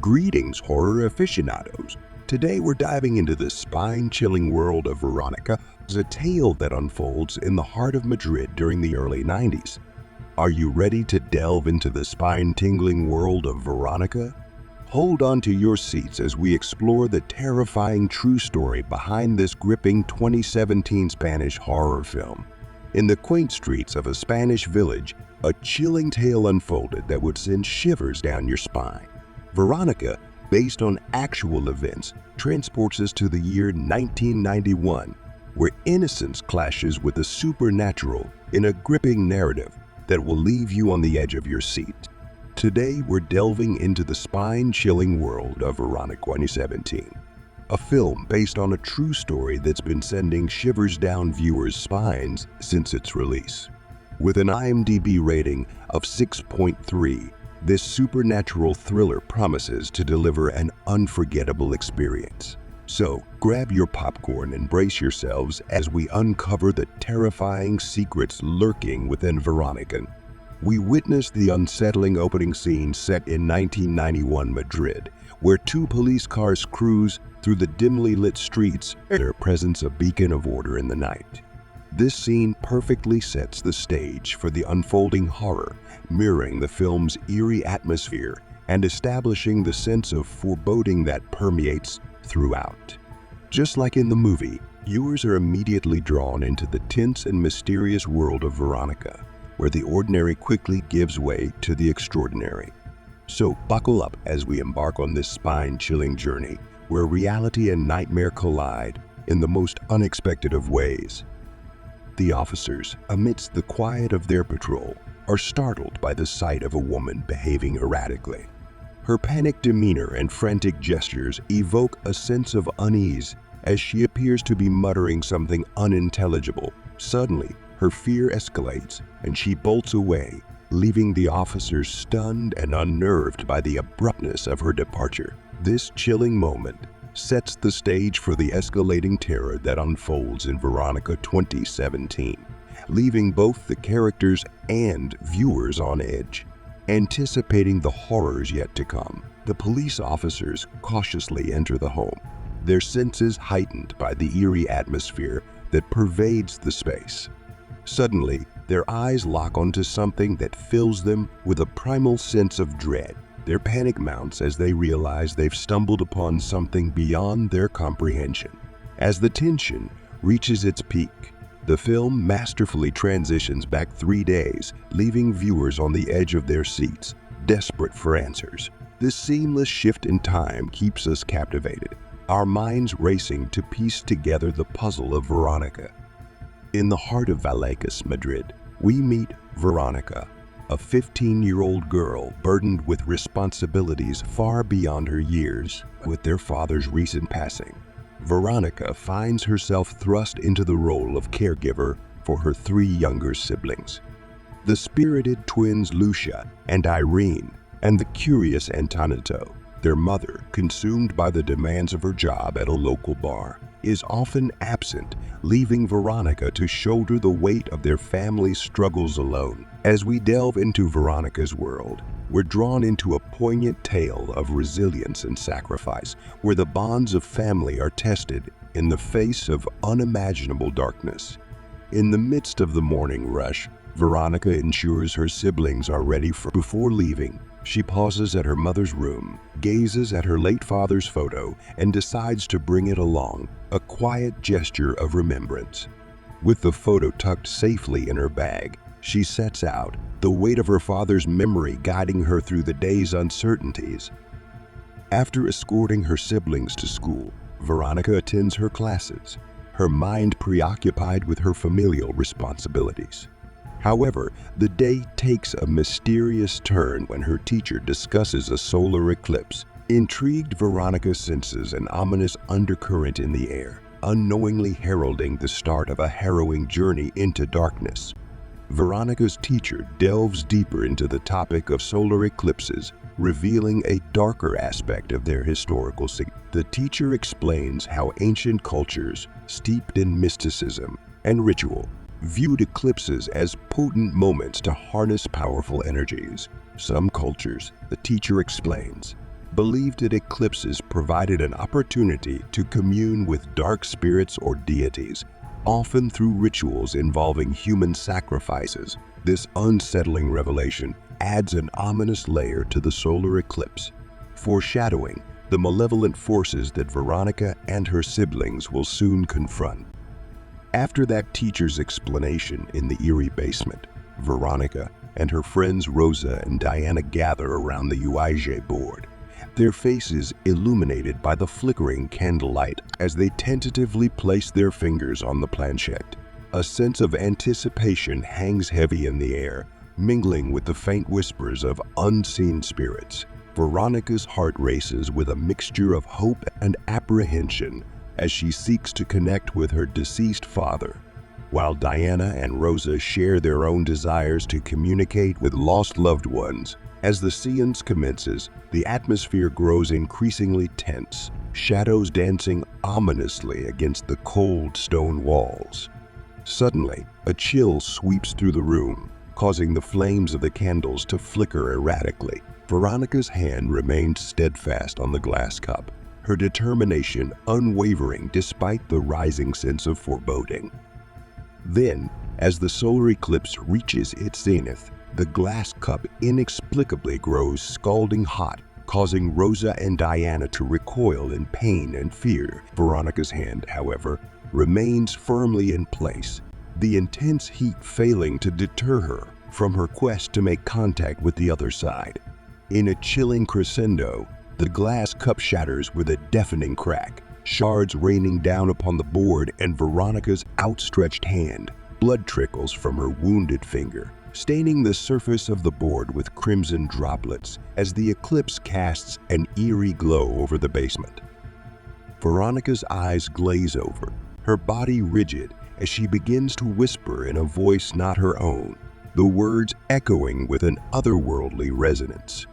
Greetings, horror aficionados. Today we're diving into the spine-chilling world of Veronica, a tale that unfolds in the heart of Madrid during the early 90s. Are you ready to delve into the spine-tingling world of Veronica? Hold on to your seats as we explore the terrifying true story behind this gripping 2017 Spanish horror film. In the quaint streets of a Spanish village, a chilling tale unfolded that would send shivers down your spine. Veronica, based on actual events, transports us to the year 1991, where innocence clashes with the supernatural in a gripping narrative that will leave you on the edge of your seat. Today, we're delving into the spine-chilling world of Veronica 2017, a film based on a true story that's been sending shivers down viewers' spines since its release. With an IMDb rating of 6.3, this supernatural thriller promises to deliver an unforgettable experience. So, grab your popcorn and brace yourselves as we uncover the terrifying secrets lurking within Veronica. We witness the unsettling opening scene set in 1991 Madrid, where two police cars cruise through the dimly lit streets, their presence a beacon of order in the night. This scene perfectly sets the stage for the unfolding horror, mirroring the film's eerie atmosphere and establishing the sense of foreboding that permeates throughout. Just like in the movie, viewers are immediately drawn into the tense and mysterious world of Veronica, where the ordinary quickly gives way to the extraordinary. So buckle up as we embark on this spine-chilling journey, where reality and nightmare collide in the most unexpected of ways. The officers, amidst the quiet of their patrol, are startled by the sight of a woman behaving erratically. Her panicked demeanor and frantic gestures evoke a sense of unease as she appears to be muttering something unintelligible. Suddenly, her fear escalates and she bolts away, leaving the officers stunned and unnerved by the abruptness of her departure. This chilling moment sets the stage for the escalating terror that unfolds in Veronica 2017, leaving both the characters and viewers on edge, anticipating the horrors yet to come. The police officers cautiously enter the home, their senses heightened by the eerie atmosphere that pervades the space. Suddenly, their eyes lock onto something that fills them with a primal sense of dread. Their panic mounts as they realize they've stumbled upon something beyond their comprehension. As the tension reaches its peak, the film masterfully transitions back 3 days, leaving viewers on the edge of their seats, desperate for answers. This seamless shift in time keeps us captivated, our minds racing to piece together the puzzle of Veronica. In the heart of Vallecas, Madrid, we meet Veronica, a 15-year-old girl burdened with responsibilities far beyond her years. With their father's recent passing, Veronica finds herself thrust into the role of caregiver for her 3 younger siblings, the spirited twins Lucia and Irene, and the curious Antonito. Their mother, consumed by the demands of her job at a local bar, is often absent, leaving Veronica to shoulder the weight of their family's struggles alone. As we delve into Veronica's world, we're drawn into a poignant tale of resilience and sacrifice, where the bonds of family are tested in the face of unimaginable darkness. In the midst of the morning rush, Veronica ensures her siblings are ready before leaving. She pauses at her mother's room, gazes at her late father's photo, and decides to bring it along, a quiet gesture of remembrance. With the photo tucked safely in her bag, she sets out, the weight of her father's memory guiding her through the day's uncertainties. After escorting her siblings to school, Veronica attends her classes, her mind preoccupied with her familial responsibilities. However, the day takes a mysterious turn when her teacher discusses a solar eclipse. Intrigued, Veronica senses an ominous undercurrent in the air, unknowingly heralding the start of a harrowing journey into darkness. Veronica's teacher delves deeper into the topic of solar eclipses, revealing a darker aspect of their historical significance. The teacher explains how ancient cultures, steeped in mysticism and ritual, viewed eclipses as potent moments to harness powerful energies. Some cultures, the teacher explains, believed that eclipses provided an opportunity to commune with dark spirits or deities, often through rituals involving human sacrifices. This unsettling revelation adds an ominous layer to the solar eclipse, foreshadowing the malevolent forces that Veronica and her siblings will soon confront. After that teacher's explanation in the eerie basement, Veronica and her friends Rosa and Diana gather around the Ouija board, their faces illuminated by the flickering candlelight as they tentatively place their fingers on the planchette. A sense of anticipation hangs heavy in the air, mingling with the faint whispers of unseen spirits. Veronica's heart races with a mixture of hope and apprehension as she seeks to connect with her deceased father, while Diana and Rosa share their own desires to communicate with lost loved ones. As the seance commences, the atmosphere grows increasingly tense, shadows dancing ominously against the cold stone walls. Suddenly, a chill sweeps through the room, causing the flames of the candles to flicker erratically. Veronica's hand remained steadfast on the glass cup, her determination unwavering despite the rising sense of foreboding. Then, as the solar eclipse reaches its zenith, the glass cup inexplicably grows scalding hot, causing Rosa and Diana to recoil in pain and fear. Veronica's hand, however, remains firmly in place, the intense heat failing to deter her from her quest to make contact with the other side. In a chilling crescendo, the glass cup shatters with a deafening crack, shards raining down upon the board, and Veronica's outstretched hand. Blood trickles from her wounded finger, staining the surface of the board with crimson droplets as the eclipse casts an eerie glow over the basement. Veronica's eyes glaze over, her body rigid as she begins to whisper in a voice not her own, the words echoing with an otherworldly resonance.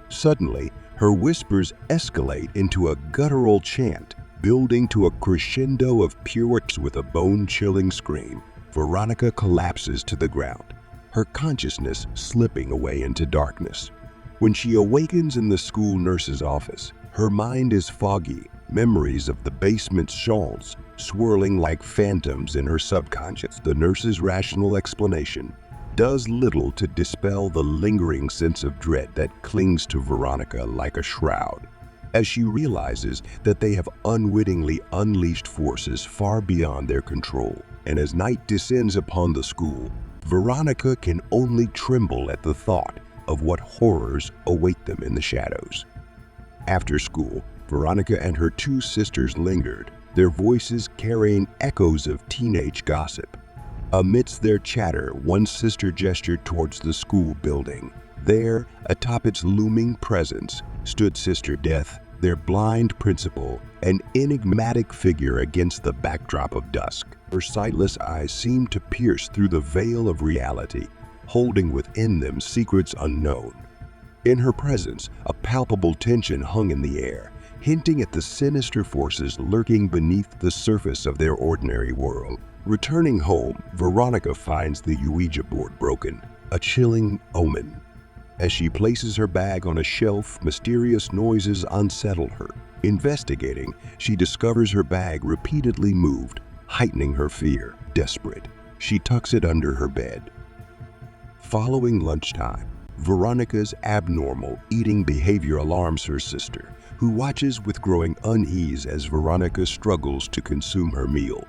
Suddenly, her whispers escalate into a guttural chant, building to a crescendo of pure with a bone-chilling scream. Veronica collapses to the ground, her consciousness slipping away into darkness. When she awakens in the school nurse's office, her mind is foggy, memories of the basement's stalls swirling like phantoms in her subconscious. The nurse's rational explanation does little to dispel the lingering sense of dread that clings to Veronica like a shroud, as she realizes that they have unwittingly unleashed forces far beyond their control. And as night descends upon the school, Veronica can only tremble at the thought of what horrors await them in the shadows. After school, Veronica and her two sisters lingered, their voices carrying echoes of teenage gossip. Amidst their chatter, one sister gestured towards the school building. There, atop its looming presence, stood Sister Death, their blind principal, an enigmatic figure against the backdrop of dusk. Her sightless eyes seemed to pierce through the veil of reality, holding within them secrets unknown. In her presence, a palpable tension hung in the air, hinting at the sinister forces lurking beneath the surface of their ordinary world. Returning home, Veronica finds the Ouija board broken, a chilling omen. As she places her bag on a shelf, mysterious noises unsettle her. Investigating, she discovers her bag repeatedly moved, heightening her fear. Desperate, she tucks it under her bed. Following lunchtime, Veronica's abnormal eating behavior alarms her sister, who watches with growing unease as Veronica struggles to consume her meal.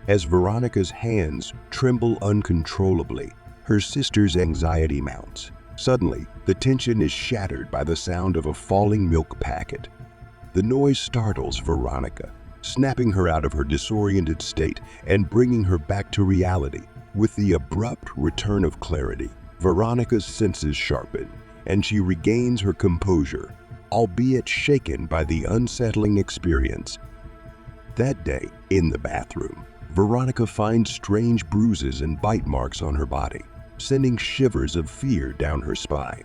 As Veronica's hands tremble uncontrollably, her sister's anxiety mounts. Suddenly, the tension is shattered by the sound of a falling milk packet. The noise startles Veronica, snapping her out of her disoriented state and bringing her back to reality. With the abrupt return of clarity, Veronica's senses sharpen, and she regains her composure, albeit shaken by the unsettling experience. That day, in the bathroom, Veronica finds strange bruises and bite marks on her body, sending shivers of fear down her spine.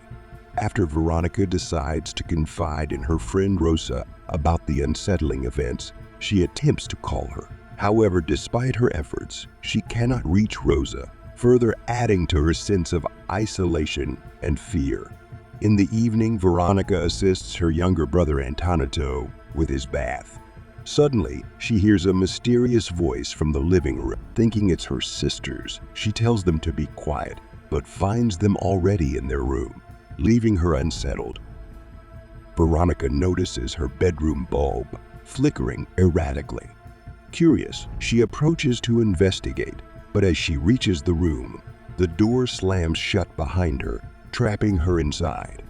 After Veronica decides to confide in her friend Rosa about the unsettling events, she attempts to call her. However, despite her efforts, she cannot reach Rosa, further adding to her sense of isolation and fear. In the evening, Veronica assists her younger brother Antonio with his bath. Suddenly, she hears a mysterious voice from the living room. Thinking it's her sisters, she tells them to be quiet, but finds them already in their room, leaving her unsettled. Veronica notices her bedroom bulb flickering erratically. Curious, she approaches to investigate, but as she reaches the room, the door slams shut behind her, trapping her inside.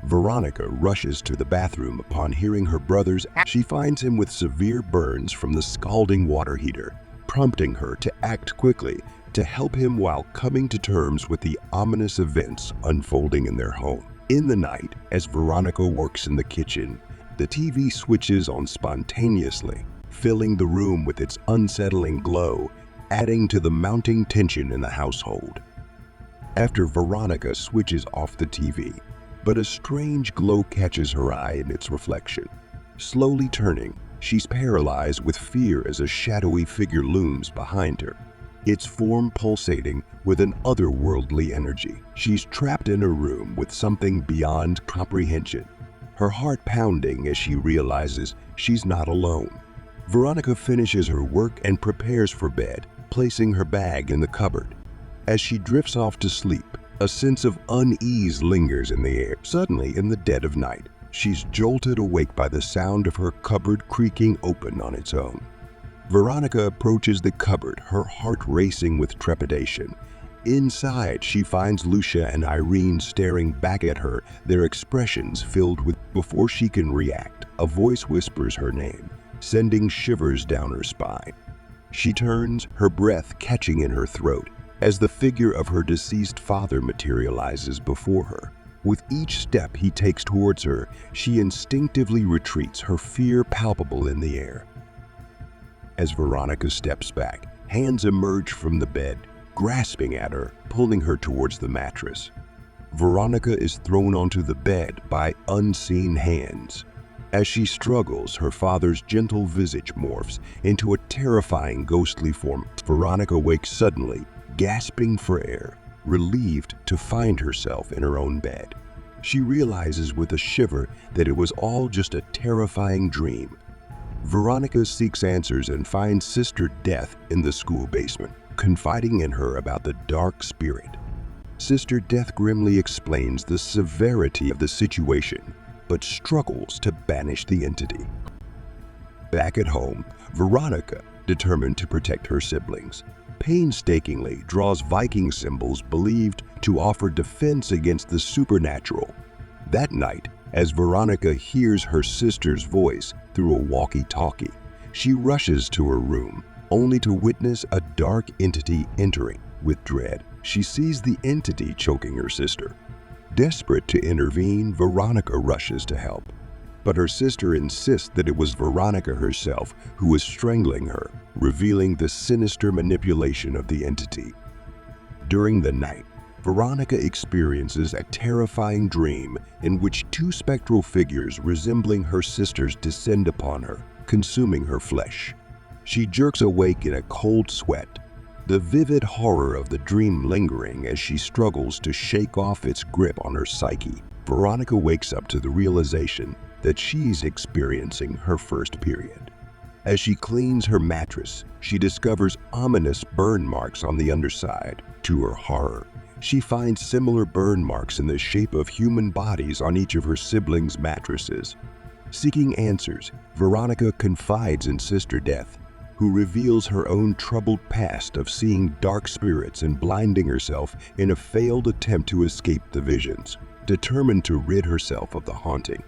Veronica rushes to the bathroom upon hearing her brother's. She finds him with severe burns from the scalding water heater, prompting her to act quickly to help him while coming to terms with the ominous events unfolding in their home. In the night, as Veronica works in the kitchen, the TV switches on spontaneously, filling the room with its unsettling glow, adding to the mounting tension in the household. After Veronica switches off the TV, but a strange glow catches her eye in its reflection. Slowly turning, she's paralyzed with fear as a shadowy figure looms behind her, its form pulsating with an otherworldly energy. She's trapped in a room with something beyond comprehension, her heart pounding as she realizes she's not alone. Veronica finishes her work and prepares for bed, placing her bag in the cupboard. As she drifts off to sleep, a sense of unease lingers in the air. Suddenly, in the dead of night, she's jolted awake by the sound of her cupboard creaking open on its own. Veronica approaches the cupboard, her heart racing with trepidation. Inside, she finds Lucia and Irene staring back at her, their expressions filled with. Before she can react, a voice whispers her name, sending shivers down her spine. She turns, her breath catching in her throat, as the figure of her deceased father materializes before her. With each step he takes towards her, she instinctively retreats, her fear palpable in the air. As Veronica steps back, hands emerge from the bed, grasping at her, pulling her towards the mattress. Veronica is thrown onto the bed by unseen hands. As she struggles, her father's gentle visage morphs into a terrifying ghostly form. Veronica wakes suddenly, gasping for air, relieved to find herself in her own bed. She realizes with a shiver that it was all just a terrifying dream. Veronica seeks answers and finds Sister Death in the school basement, confiding in her about the dark spirit. Sister Death grimly explains the severity of the situation, but struggles to banish the entity. Back at home, Veronica, determined to protect her siblings, painstakingly draws Viking symbols believed to offer defense against the supernatural. That night, as Veronica hears her sister's voice through a walkie-talkie, she rushes to her room, only to witness a dark entity entering. With dread, she sees the entity choking her sister. Desperate to intervene, Veronica rushes to help, but her sister insists that it was Veronica herself who was strangling her, revealing the sinister manipulation of the entity. During the night, Veronica experiences a terrifying dream in which two spectral figures resembling her sisters descend upon her, consuming her flesh. She jerks awake in a cold sweat, the vivid horror of the dream lingering as she struggles to shake off its grip on her psyche. Veronica wakes up to the realization that she's experiencing her first period. As she cleans her mattress, she discovers ominous burn marks on the underside. To her horror, she finds similar burn marks in the shape of human bodies on each of her siblings' mattresses. Seeking answers, Veronica confides in Sister Death, who reveals her own troubled past of seeing dark spirits and blinding herself in a failed attempt to escape the visions. Determined to rid herself of the haunting,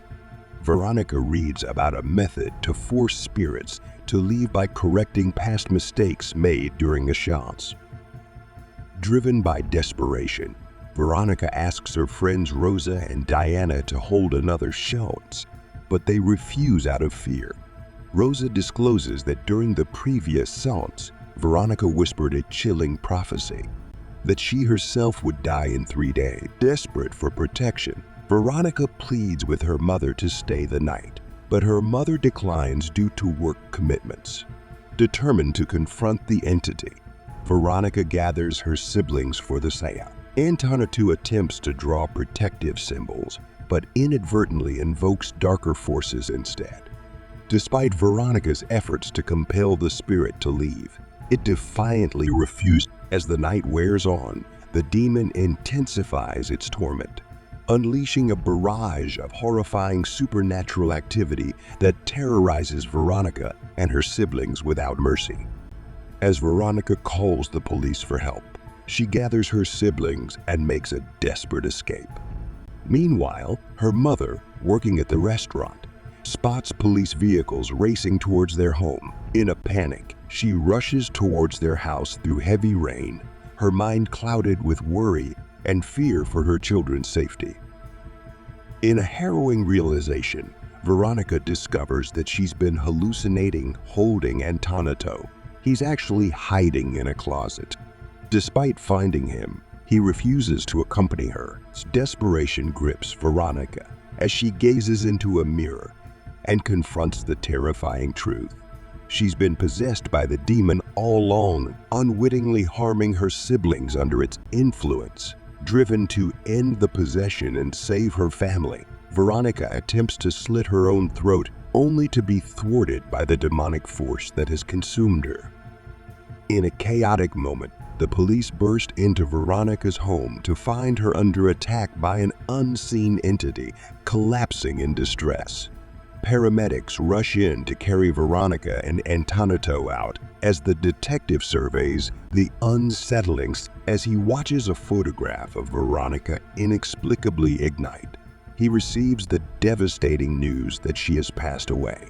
Veronica reads about a method to force spirits to leave by correcting past mistakes made during a seance. Driven by desperation, Veronica asks her friends Rosa and Diana to hold another seance, but they refuse out of fear. Rosa discloses that during the previous seance, Veronica whispered a chilling prophecy that she herself would die in 3 days. Desperate for protection, Veronica pleads with her mother to stay the night, but her mother declines due to work commitments. Determined to confront the entity, Veronica gathers her siblings for the seance. Antoinette attempts to draw protective symbols, but inadvertently invokes darker forces instead. Despite Veronica's efforts to compel the spirit to leave, it defiantly refuses. As the night wears on, the demon intensifies its torment, unleashing a barrage of horrifying supernatural activity that terrorizes Veronica and her siblings without mercy. As Veronica calls the police for help, she gathers her siblings and makes a desperate escape. Meanwhile, her mother, working at the restaurant, spots police vehicles racing towards their home. In a panic, she rushes towards their house through heavy rain, her mind clouded with worry and fear for her children's safety. In a harrowing realization, Veronica discovers that she's been hallucinating holding Antoinette. He's actually hiding in a closet. Despite finding him, he refuses to accompany her. Desperation grips Veronica as she gazes into a mirror and confronts the terrifying truth. She's been possessed by the demon all along, unwittingly harming her siblings under its influence. Driven to end the possession and save her family, Veronica attempts to slit her own throat, only to be thwarted by the demonic force that has consumed her. In a chaotic moment, the police burst into Veronica's home to find her under attack by an unseen entity, collapsing in distress. Paramedics rush in to carry Veronica and Antoinette out as the detective surveys the unsettling as he watches a photograph of Veronica inexplicably ignite. He receives the devastating news that she has passed away.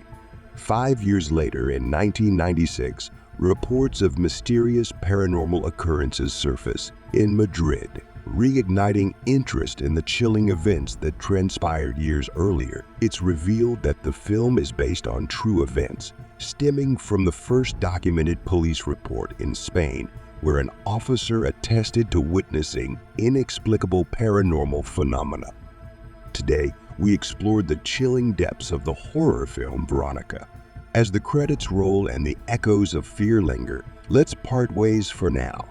5 years later, in 1996, reports of mysterious paranormal occurrences surface in Madrid, reigniting interest in the chilling events that transpired years earlier. It's revealed that the film is based on true events, stemming from the first documented police report in Spain, where an officer attested to witnessing inexplicable paranormal phenomena. Today, we explored the chilling depths of the horror film Veronica. As the credits roll and the echoes of fear linger, let's part ways for now.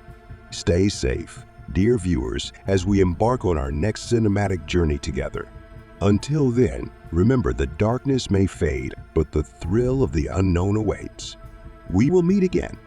Stay safe, dear viewers, as we embark on our next cinematic journey together. Until then, remember, the darkness may fade, but the thrill of the unknown awaits. We will meet again.